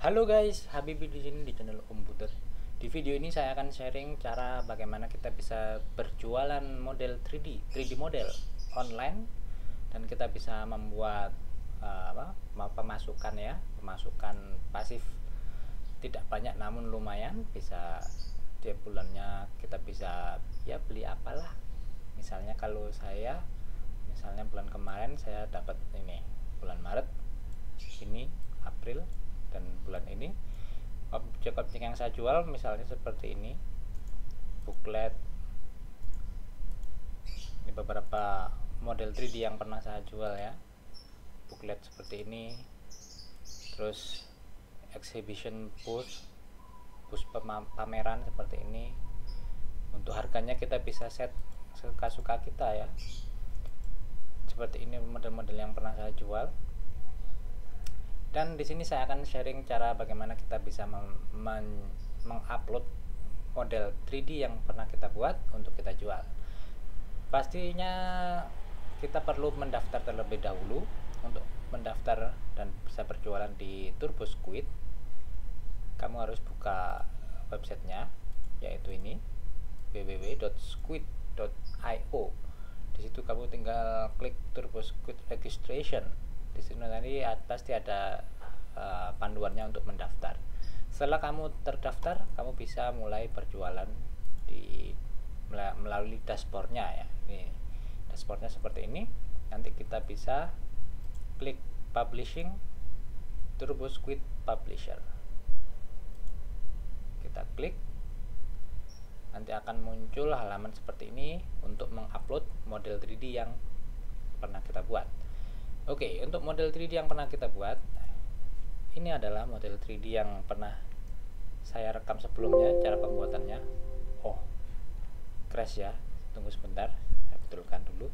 Halo guys, Habibi di sini di channel Om Puter. Di video ini saya akan sharing cara bagaimana kita bisa berjualan model 3D model online, dan kita bisa membuat pemasukan ya, pemasukan pasif tidak banyak namun lumayan. Bisa tiap bulannya kita bisa ya beli apalah. Misalnya kalau saya, misalnya bulan kemarin saya dapat ini, bulan Maret ini, April, dan bulan ini objek-objek yang saya jual misalnya seperti ini, booklet. Ini beberapa model 3D yang pernah saya jual ya, booklet seperti ini, terus exhibition booth pameran seperti ini. Untuk harganya kita bisa set suka-suka kita ya, seperti ini model-model yang pernah saya jual. Dan di sini saya akan sharing cara bagaimana kita bisa mengupload model 3D yang pernah kita buat untuk kita jual. Pastinya kita perlu mendaftar terlebih dahulu. Untuk mendaftar dan bisa berjualan di TurboSquid, kamu harus buka websitenya, yaitu ini www.squid.io. Di situ kamu tinggal klik TurboSquid registration. Di sini nanti pasti ada panduannya untuk mendaftar. Setelah kamu terdaftar, kamu bisa mulai berjualan melalui dashboardnya ya. Ini dashboardnya seperti ini. Nanti kita bisa klik publishing, TurboSquid publisher. Kita klik, nanti akan muncul halaman seperti ini untuk mengupload model 3D yang pernah kita buat. Oke, untuk model 3D yang pernah kita buat, ini adalah model 3D yang pernah saya rekam sebelumnya cara pembuatannya. Oh, crash ya, tunggu sebentar, saya betulkan dulu.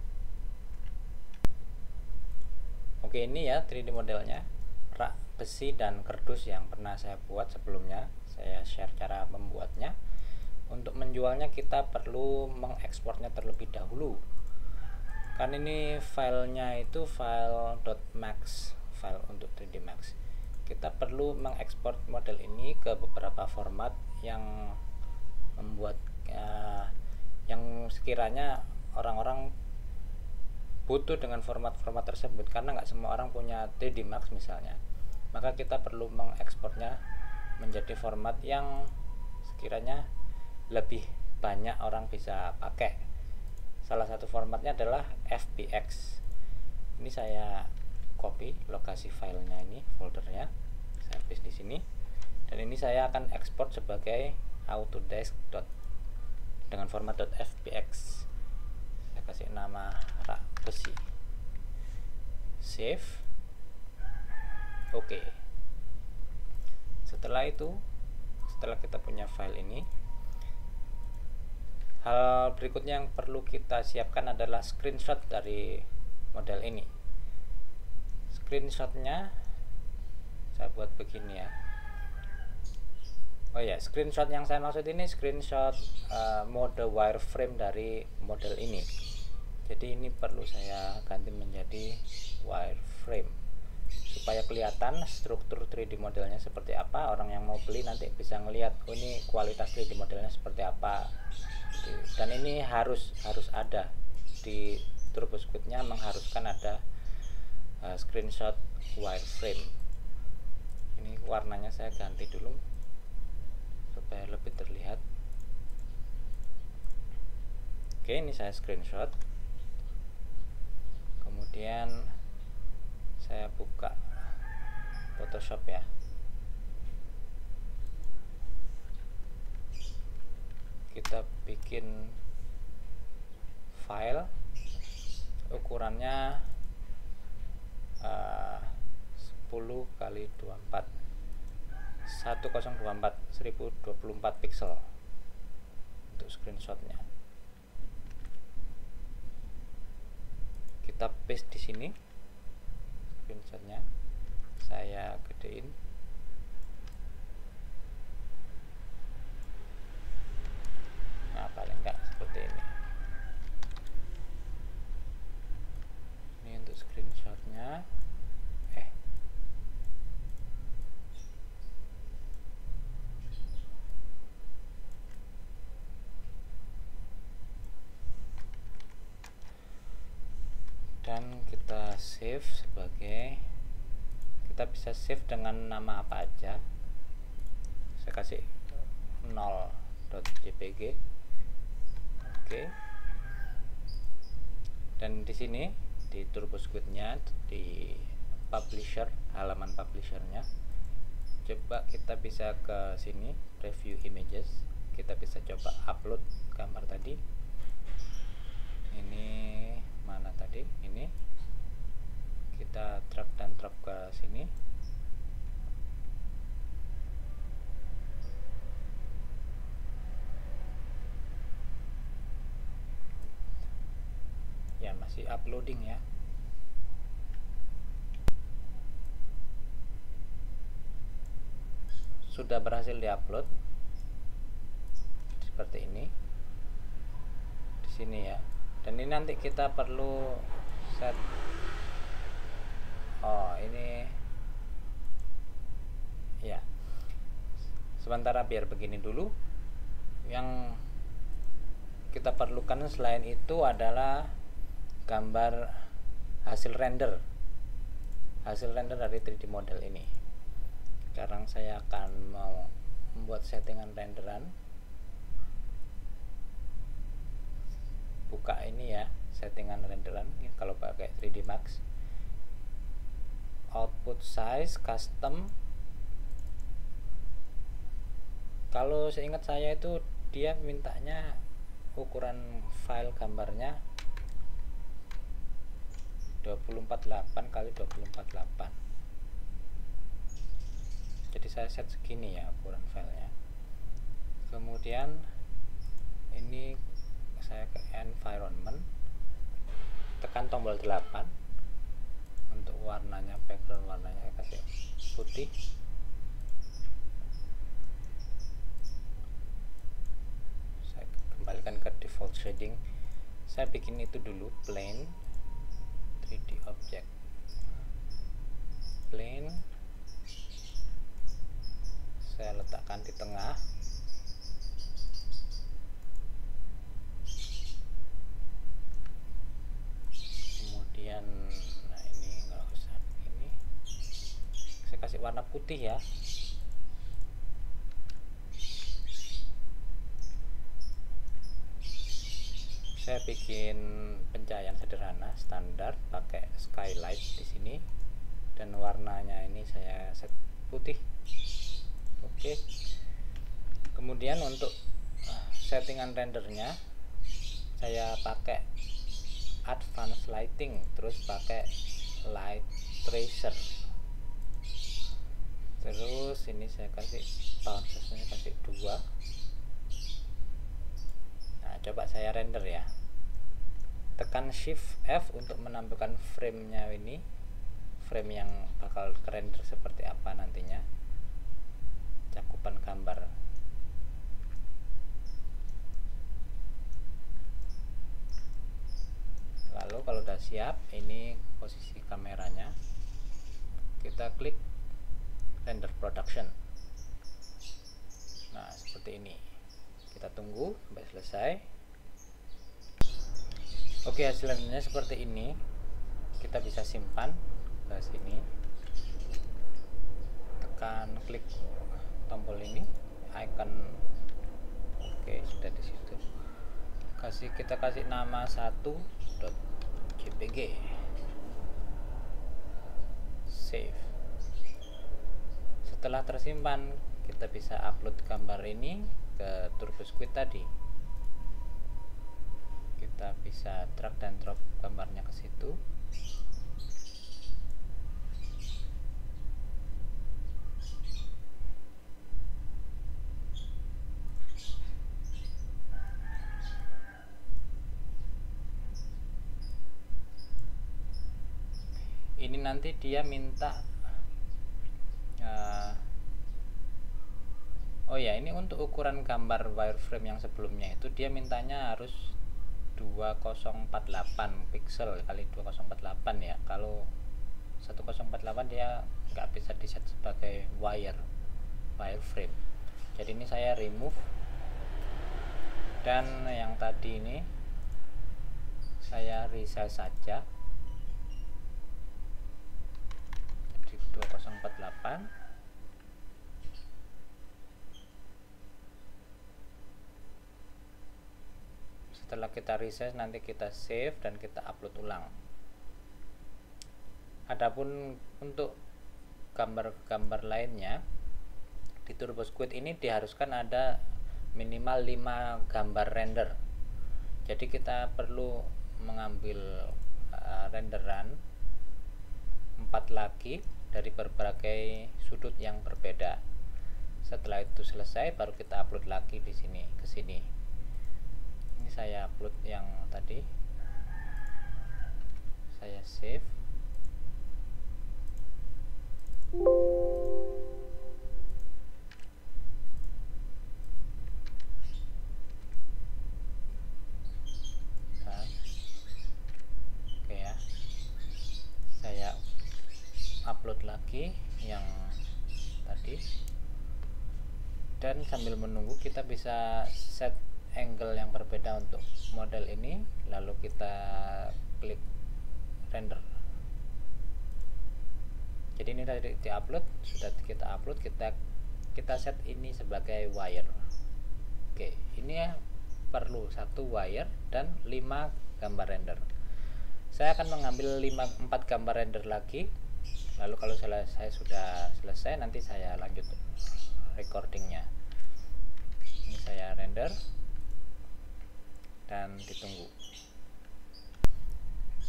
Oke, ini ya 3D modelnya, rak besi dan kardus yang pernah saya buat sebelumnya. Saya share cara membuatnya. Untuk menjualnya kita perlu mengekspornya terlebih dahulu, kan ini filenya itu file .max, file untuk 3D Max. Kita perlu mengekspor model ini ke beberapa format yang membuat yang sekiranya orang-orang butuh dengan format-format tersebut, karena nggak semua orang punya 3D Max misalnya. Maka kita perlu mengekspornya menjadi format yang sekiranya lebih banyak orang bisa pakai. Salah satu formatnya adalah FBX. Ini saya copy lokasi filenya, ini foldernya saya paste di sini, dan ini saya akan ekspor sebagai Autodesk dengan format .fbx. Saya kasih nama rak besi, save. Oke. Setelah itu, setelah kita punya file ini, hal berikutnya yang perlu kita siapkan adalah screenshot dari model ini. Screenshotnya saya buat begini ya. Oh ya, screenshot yang saya maksud ini screenshot mode wireframe dari model ini. Jadi ini perlu saya ganti menjadi wireframe supaya kelihatan struktur 3D modelnya seperti apa. Orang yang mau beli nanti bisa ngelihat, oh ini kualitas 3D modelnya seperti apa. Dan ini harus ada di TurboSquid-nya, mengharuskan ada screenshot wireframe. Ini warnanya saya ganti dulu supaya lebih terlihat. Oke, ini saya screenshot, kemudian saya buka Photoshop ya. Kita bikin file, ukurannya 10 kali 24 1024 1024 pixel untuk screenshotnya. Kita paste di sini screenshotnya, saya gedein. Nah, paling enggak seperti ini. Ini untuk screenshotnya. save sebagai, kita bisa save dengan nama apa aja. Saya kasih 0.jpg. Oke. Dan di sini di TurboSquid-nya, di publisher, halaman publishernya, coba kita bisa ke sini preview images, kita bisa coba upload gambar tadi. Ini mana tadi? Ini kita drag dan drop ke sini. Ya, masih uploading ya. Sudah berhasil diupload seperti ini di sini ya. Dan ini nanti kita perlu set, ini ya, sementara biar begini dulu. Yang kita perlukan selain itu adalah gambar hasil render dari 3D model ini. Sekarang saya akan mau membuat settingan renderan. Buka ini ya, settingan renderan ini kalau pakai 3D Max. Output size custom, kalau seingat saya itu dia mintanya ukuran file gambarnya 248 kali 248. Jadi saya set segini ya ukuran filenya. Kemudian ini saya ke environment, tekan tombol 8 untuk warnanya, background warnanya kasih putih. Saya kembalikan ke default shading. Saya bikin itu dulu, plane 3D object, plane saya letakkan di tengah. Kemudian nah ini nggak usah begini, saya kasih warna putih ya. Saya bikin pencahayaan sederhana standar pakai skylight di sini, dan warnanya ini saya set putih. Oke. Kemudian untuk settingan rendernya saya pakai advanced lighting, terus pakai light tracer. Terus ini saya kasih bounce-nya kasih 2. Nah, coba saya render ya. Tekan Shift F untuk menampilkan frame-nya ini, frame yang bakal render seperti apa nantinya, cakupan gambar. Lalu kalau udah siap, ini posisi kameranya, kita klik render production. Nah, seperti ini. Kita tunggu sampai selesai. Oke, hasilnya seperti ini. Kita bisa simpan ke sini. Tekan klik tombol ini, icon. Oke, sudah di situ. Kita kasih nama 1.jpg. Save. Setelah tersimpan, kita bisa upload gambar ini ke TurboSquid tadi. Kita bisa drag dan drop gambarnya ke situ. Ini nanti dia minta oh ya, ini untuk ukuran gambar wireframe yang sebelumnya itu dia mintanya harus 2048 pixel kali 2048 ya. Kalau 1048 dia nggak bisa di set sebagai wireframe. Jadi ini saya remove, dan yang tadi ini saya resize saja. 2048. Setelah kita resize, nanti kita save dan kita upload ulang. Adapun untuk gambar-gambar lainnya di TurboSquid ini diharuskan ada minimal 5 gambar render. Jadi kita perlu mengambil renderan 4 lagi dari berbagai sudut yang berbeda. Setelah itu selesai, baru kita upload lagi di sini, ke sini. Ini saya upload yang tadi, saya save. Oke ya, saya upload lagi yang tadi, dan sambil menunggu kita bisa set angle yang berbeda untuk model ini, lalu kita klik render. Jadi ini tadi di-upload, sudah kita upload, kita set ini sebagai wire. Oke, ini ya perlu 1 wire dan 5 gambar render. Saya akan mengambil 4 gambar render lagi, lalu kalau saya sudah selesai, nanti saya lanjut recordingnya. Ini saya render dan ditunggu.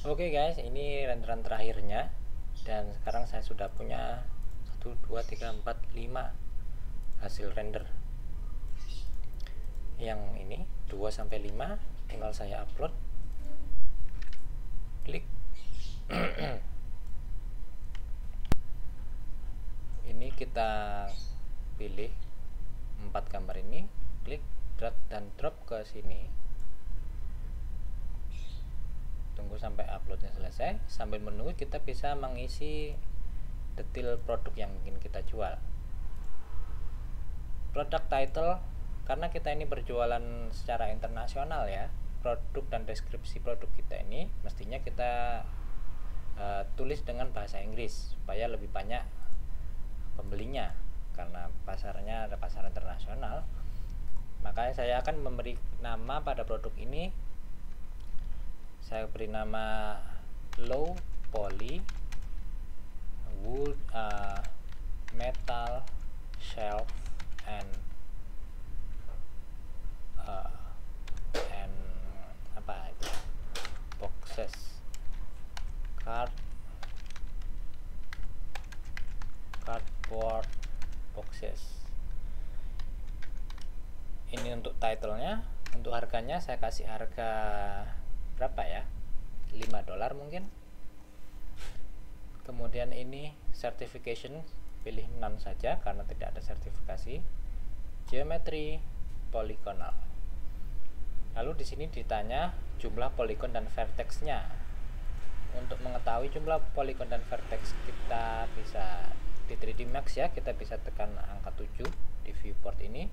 Oke guys, ini renderan terakhirnya, dan sekarang saya sudah punya 1, 2, 3, 4, 5 hasil render. Yang ini 2 sampai 5 tinggal saya upload, klik. Ini kita pilih 4 gambar ini, klik, drag dan drop ke sini. Tunggu sampai uploadnya selesai. Sambil menunggu, kita bisa mengisi detail produk yang ingin kita jual. Product title, karena kita ini berjualan secara internasional ya, produk dan deskripsi produk kita ini mestinya kita tulis dengan bahasa Inggris supaya lebih banyak pembelinya, karena pasarnya ada pasar internasional. Makanya saya akan memberi nama pada produk ini, saya beri nama low poly wood metal shelf and apa itu, boxes, cardboard boxes. Ini untuk titlenya. Untuk harganya saya kasih harga berapa ya, $5 mungkin. Kemudian ini certification, pilih none saja karena tidak ada sertifikasi. Geometry poligonal. Lalu di sini ditanya jumlah poligon dan vertexnya. Untuk mengetahui jumlah poligon dan vertex, kita bisa di 3D Max ya, kita bisa tekan angka 7 di viewport ini,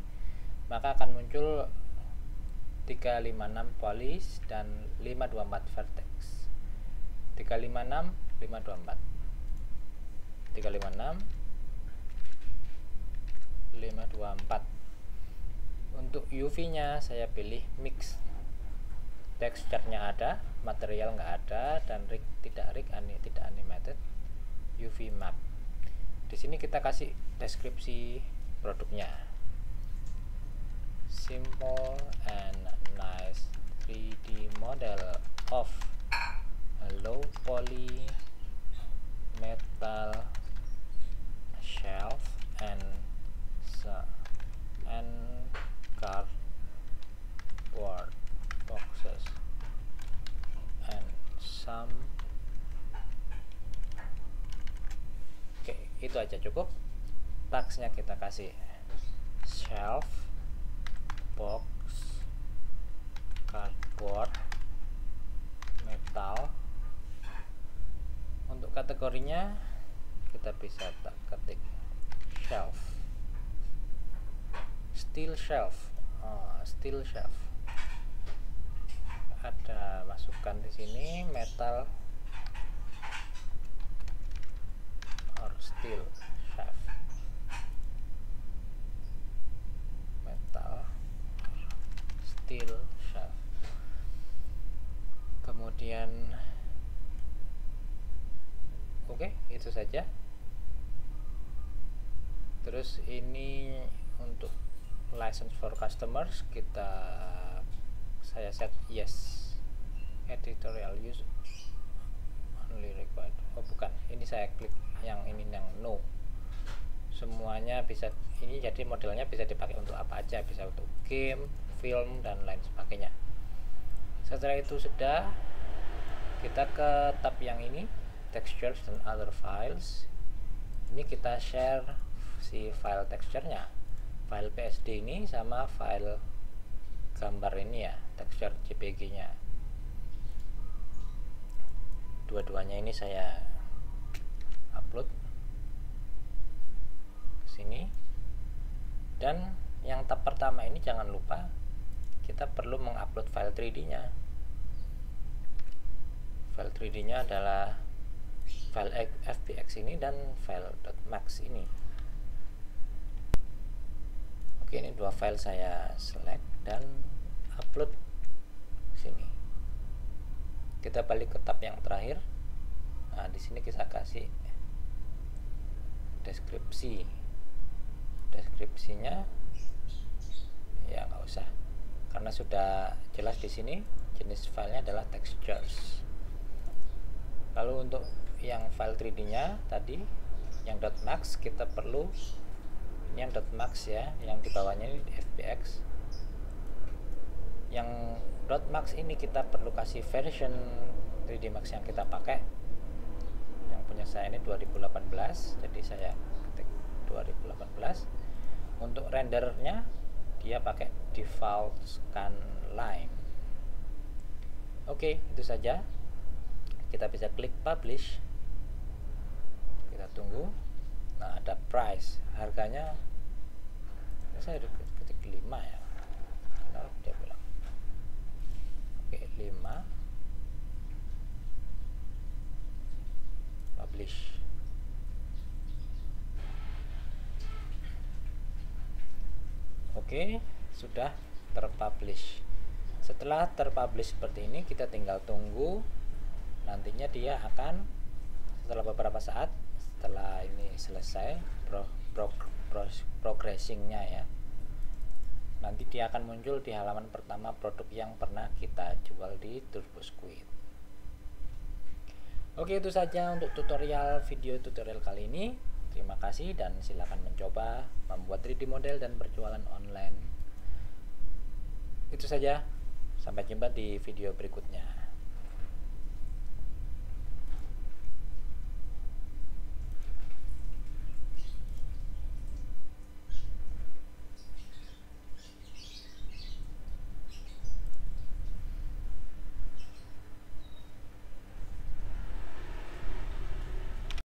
maka akan muncul 356 polis dan 524 vertex. 356, 524, 356, 524. Untuk UV nya saya pilih mix, texture-nya ada, material nggak ada, dan rig tidak animated. UV map. Di sini kita kasih deskripsi produknya. Simple and nice 3D model of a low poly metal shelf and cardboard boxes and some. Oke, itu aja cukup. Tagsnya kita kasih shelf, box, cardboard, metal. Untuk kategorinya kita bisa ketik shelf, steel shelf, steel shelf. Ada masukkan di sini metal or steel shaft, metal steel shaft. Kemudian oke, itu saja. Terus ini untuk license for customers saya set yes, editorial use only required. Oh bukan, ini saya klik yang ini, yang no. Semuanya bisa, ini jadi modelnya bisa dipakai untuk apa aja, bisa untuk game, film, dan lain sebagainya. Setelah itu sudah, kita ke tab yang ini, textures dan other files. Ini kita share si file texture-nya, file PSD ini sama file gambar ini ya, texture JPG nya. Dua-duanya ini saya upload ke sini. Dan yang tab pertama ini jangan lupa kita perlu mengupload file 3D nya. File 3D nya adalah file FBX ini dan file .max ini. Oke, ini dua file saya select dan upload sini. Kita balik ke tab yang terakhir. Nah, di sini kita kasih deskripsi. Deskripsinya ya nggak usah, karena sudah jelas di sini jenis filenya adalah textures. Lalu untuk yang file 3D-nya tadi, yang .max, kita perlu ini yang .max ya, yang di bawahnya ini FBX. Yang .max ini kita perlu kasih version 3D Max yang kita pakai. Yang punya saya ini 2018, jadi saya ketik 2018. Untuk rendernya dia pakai default scanline. Oke, itu saja. Kita bisa klik publish, kita tunggu. Nah, ada price, harganya saya ketik 5 ya, nah, dia bilang oke, 5, publish. Oke, sudah terpublish. Setelah terpublish seperti ini, kita tinggal tunggu. Nantinya dia akan, setelah beberapa saat setelah ini selesai progressingnya ya, nanti dia akan muncul di halaman pertama produk yang pernah kita jual di TurboSquid. Oke, itu saja untuk video tutorial kali ini. Terima kasih dan silakan mencoba membuat 3D model dan berjualan online. Itu saja, sampai jumpa di video berikutnya.